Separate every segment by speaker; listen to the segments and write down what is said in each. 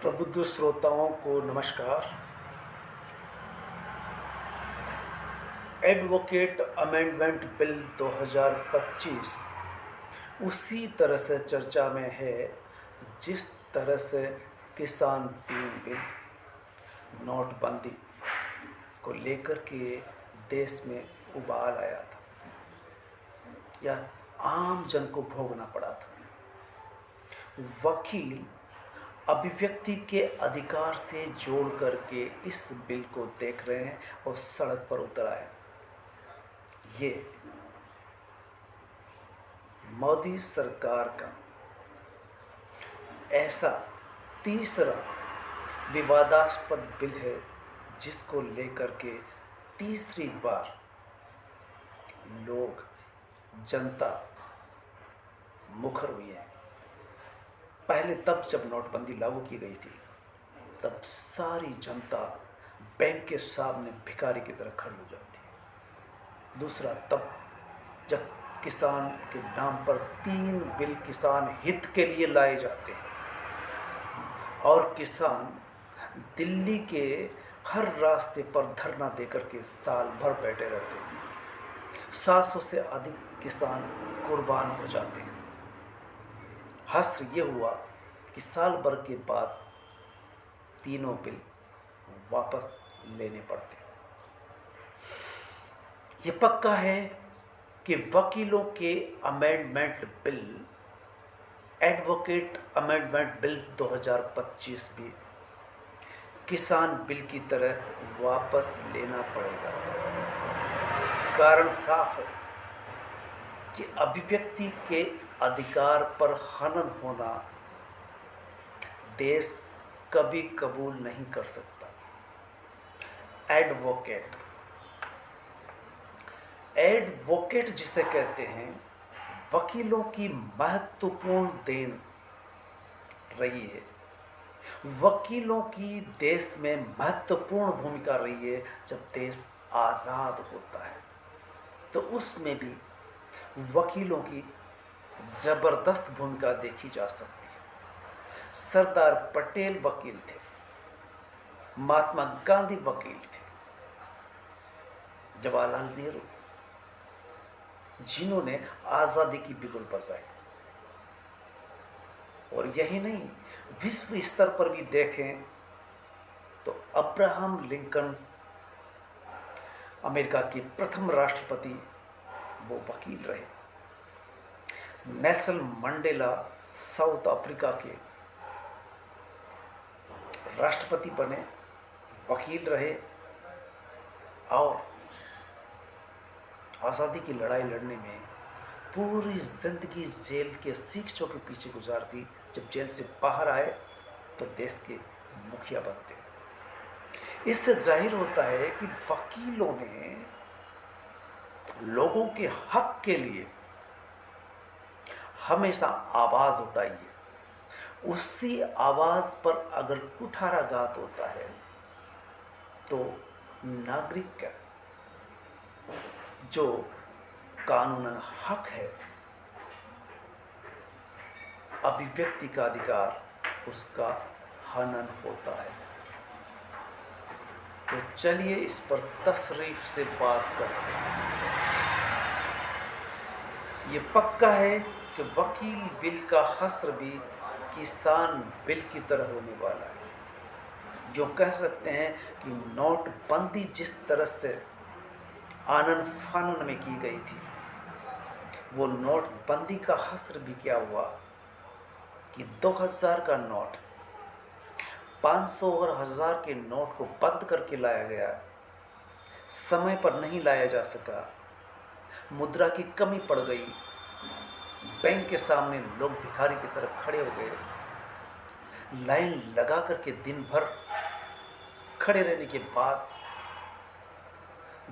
Speaker 1: प्रबुद्ध श्रोताओं को नमस्कार। एडवोकेट अमेंडमेंट बिल 2025 उसी तरह से चर्चा में है जिस तरह से किसान 3 बिल, नोटबंदी को लेकर के देश में उबाल आया था या आम जन को भोगना पड़ा था। वकील अभिव्यक्ति के अधिकार से जोड़ करके इस बिल को देख रहे हैं और सड़क पर उतर आए। ये मोदी सरकार का ऐसा तीसरा विवादास्पद बिल है जिसको लेकर के तीसरी बार लोग, जनता मुखर हुई है। पहले तब जब नोटबंदी लागू की गई थी तब सारी जनता बैंक के सामने भिखारी की तरह खड़ी हो जाती है। दूसरा, तब जब किसान के नाम पर 3 बिल किसान हित के लिए लाए जाते हैं और किसान दिल्ली के हर रास्ते पर धरना देकर के साल भर बैठे रहते हैं। 700 से अधिक किसान कुर्बान हो जाते हैं। हश्र ये हुआ कि साल भर के बाद तीनों बिल वापस लेने पड़ते। ये पक्का है कि वकीलों के amendment bill, advocate amendment bill 2025 भी किसान बिल की तरह वापस लेना पड़ेगा। कारण साफ है कि अभिव्यक्ति के अधिकार पर हनन होना देश कभी कबूल नहीं कर सकता। एडवोकेट जिसे कहते हैं, वकीलों की महत्वपूर्ण देन रही है। वकीलों की देश में महत्वपूर्ण भूमिका रही है। जब देश आज़ाद होता है तो उसमें भी वकीलों की ज़बरदस्त भूमिका देखी जा सकती है। सरदार पटेल वकील थे, महात्मा गांधी वकील थे, जवाहरलाल नेहरू, जिन्होंने आज़ादी की बिगुल बजाई। और यही नहीं, विश्व स्तर पर भी देखें तो अब्राहम लिंकन, अमेरिका के प्रथम राष्ट्रपति, वो वकील रहे। नेल्सन मंडेला साउथ अफ्रीका के राष्ट्रपति बने, वकील रहे और आज़ादी की लड़ाई लड़ने में पूरी जिंदगी जेल के शिक्षकों के पीछे गुजार दी। जब जेल से बाहर आए तो देश के मुखिया बनते। इससे जाहिर होता है कि वकीलों ने लोगों के हक के लिए हमेशा आवाज़ उठाई है। उसी आवाज़ पर अगर कुठाराघात होता है तो नागरिक का जो कानूनन हक है, अभिव्यक्ति का अधिकार, उसका हनन होता है। तो चलिए इस पर तशरीफ से बात करते हैं। ये पक्का है कि वकील बिल का हश्र भी किसान बिल की तरह होने वाला है। जो कह सकते हैं कि नोटबंदी जिस तरह से आनन फानन में की गई थी, वो नोटबंदी का हश्र भी क्या हुआ कि 2000 का नोट 500 और 1000 के नोट को बंद करके लाया गया। समय पर नहीं लाया जा सका, मुद्रा की कमी पड़ गई, बैंक के सामने लोग भिखारी की तरह खड़े हो गए। लाइन लगा करके दिन भर खड़े रहने के बाद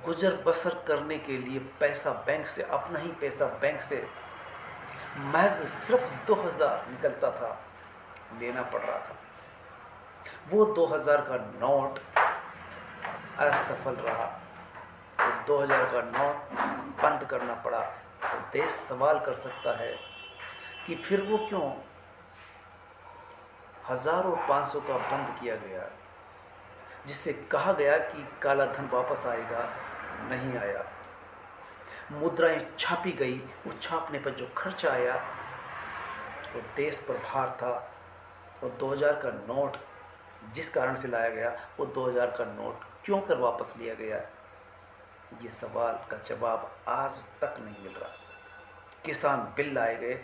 Speaker 1: गुजर बसर करने के लिए पैसा बैंक से, अपना ही पैसा बैंक से महज सिर्फ 2000 निकलता था, लेना पड़ रहा था। वो 2000 का नोट असफल रहा, तो 2000 का नोट बंद करना पड़ा। तो देश सवाल कर सकता है कि फिर वो क्यों हज़ारों 500 का बंद किया गया, जिससे कहा गया कि काला धन वापस आएगा, नहीं आया। मुद्राएं छापी गई, उस छापने पर जो खर्चा आया वो देश पर भार था। और 2000 का नोट जिस कारण से लाया गया, वो 2000 का नोट क्यों कर वापस लिया गया, ये सवाल का जवाब आज तक नहीं मिल रहा। किसान बिल लाए गए,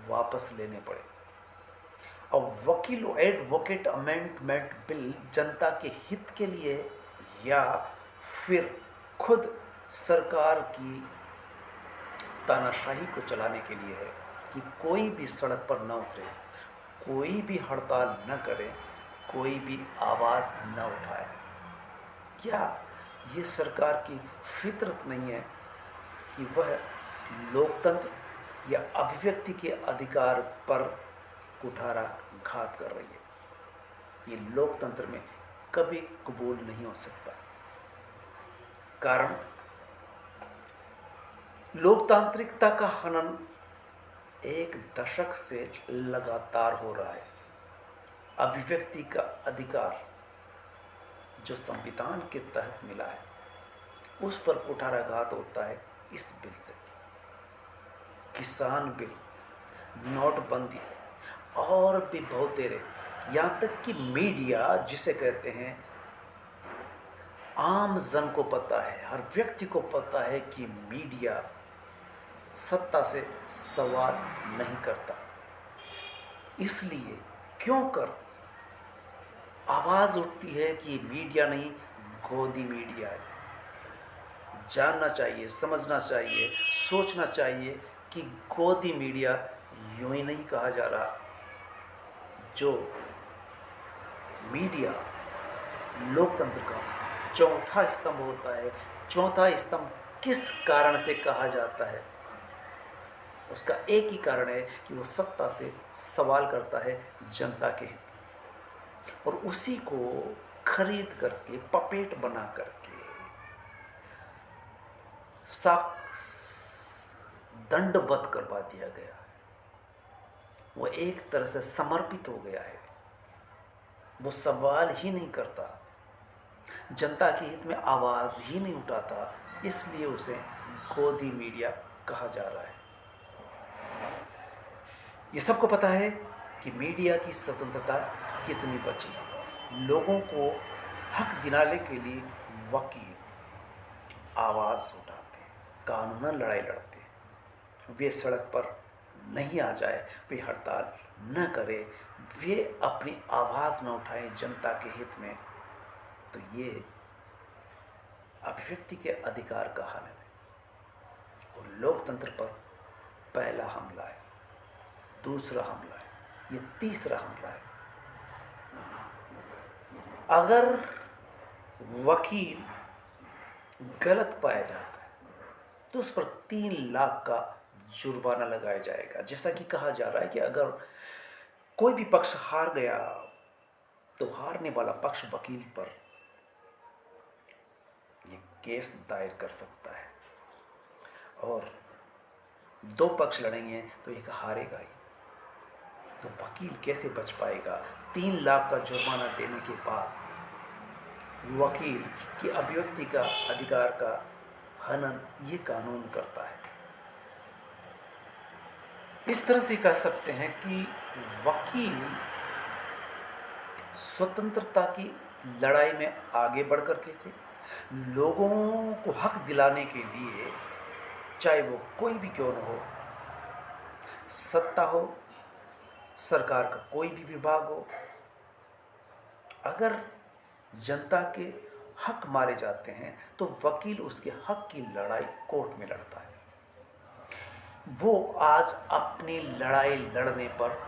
Speaker 1: वापस लेने पड़े। और वकील एडवोकेट अमेंडमेंट बिल जनता के हित के लिए या फिर खुद सरकार की तानाशाही को चलाने के लिए है कि कोई भी सड़क पर न उतरे, कोई भी हड़ताल न करे, कोई भी आवाज़ न उठाए। क्या ये सरकार की फितरत नहीं है कि वह लोकतंत्र या अभिव्यक्ति के अधिकार पर कुठाराघात कर रही है? ये लोकतंत्र में कभी कबूल नहीं हो सकता। कारण लोकतांत्रिकता का हनन 1 दशक से लगातार हो रहा है। अभिव्यक्ति का अधिकार जो संविधान के तहत मिला है, उस पर कुठाराघात होता है इस बिल से। किसान बिल, नोटबंदी और भी बहुतेरे, यहाँ तक कि मीडिया जिसे कहते हैं, आम जन को पता है, हर व्यक्ति को पता है कि मीडिया सत्ता से सवाल नहीं करता। इसलिए क्यों कर आवाज़ उठती है कि मीडिया नहीं, गोदी मीडिया है। जानना चाहिए, समझना चाहिए, सोचना चाहिए कि गोदी मीडिया यूं ही नहीं कहा जा रहा। जो मीडिया लोकतंत्र का चौथा स्तंभ होता है, चौथा स्तंभ किस कारण से कहा जाता है? उसका एक ही कारण है कि वो सत्ता से सवाल करता है जनता के हित, और उसी को खरीद करके, पपेट बना करके दंडवत करवा दिया गया। वो एक तरह से समर्पित हो गया है। वो सवाल ही नहीं करता, जनता के हित में आवाज़ ही नहीं उठाता, इसलिए उसे गोदी मीडिया कहा जा रहा है। ये सबको पता है कि मीडिया की स्वतंत्रता कितनी बची है। लोगों को हक दिलाने के लिए वकील आवाज़ उठाते, कानूनन लड़ाई लड़ते, वे सड़क पर नहीं आ जाए, वे हड़ताल न करे, वे अपनी आवाज़ न उठाएं जनता के हित में, तो ये अभिव्यक्ति के अधिकार का हनन है। और लोकतंत्र पर पहला हमला है, दूसरा हमला है, ये तीसरा हमला है। अगर वकील गलत पाया जाता है तो उस पर 3 लाख का जुर्माना लगाया जाएगा। जैसा कि कहा जा रहा है कि अगर कोई भी पक्ष हार गया तो हारने वाला पक्ष वकील पर ये केस दायर कर सकता है, और 2 पक्ष लड़ेंगे तो एक हारेगा ही। तो वकील कैसे बच पाएगा? 3 लाख का जुर्माना देने के बाद वकील की अभिव्यक्ति का अधिकार का हनन ये कानून करता है। इस तरह से कह सकते हैं कि वकील स्वतंत्रता की लड़ाई में आगे बढ़ कर के थे। लोगों को हक दिलाने के लिए, चाहे वो कोई भी क्यों न हो, सत्ता हो, सरकार का कोई भी विभाग हो, अगर जनता के हक मारे जाते हैं तो वकील उसके हक की लड़ाई कोर्ट में लड़ता है। वो आज अपनी लड़ाई लड़ने पर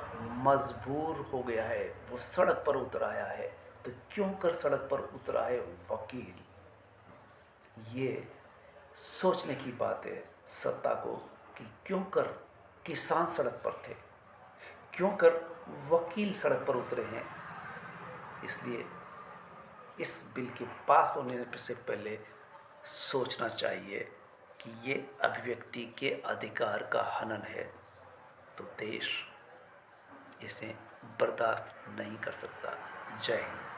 Speaker 1: मजबूर हो गया है, वो सड़क पर उतर आया है। तो क्यों कर सड़क पर उतर आए वकील? ये सोचने की बात है सत्ता को कि क्यों कर किसान सड़क पर थे, क्यों कर वकील सड़क पर उतरे हैं। इसलिए इस बिल के पास होने से पहले सोचना चाहिए कि ये अभिव्यक्ति के अधिकार का हनन है, तो देश इसे बर्दाश्त नहीं कर सकता। जय हिंद।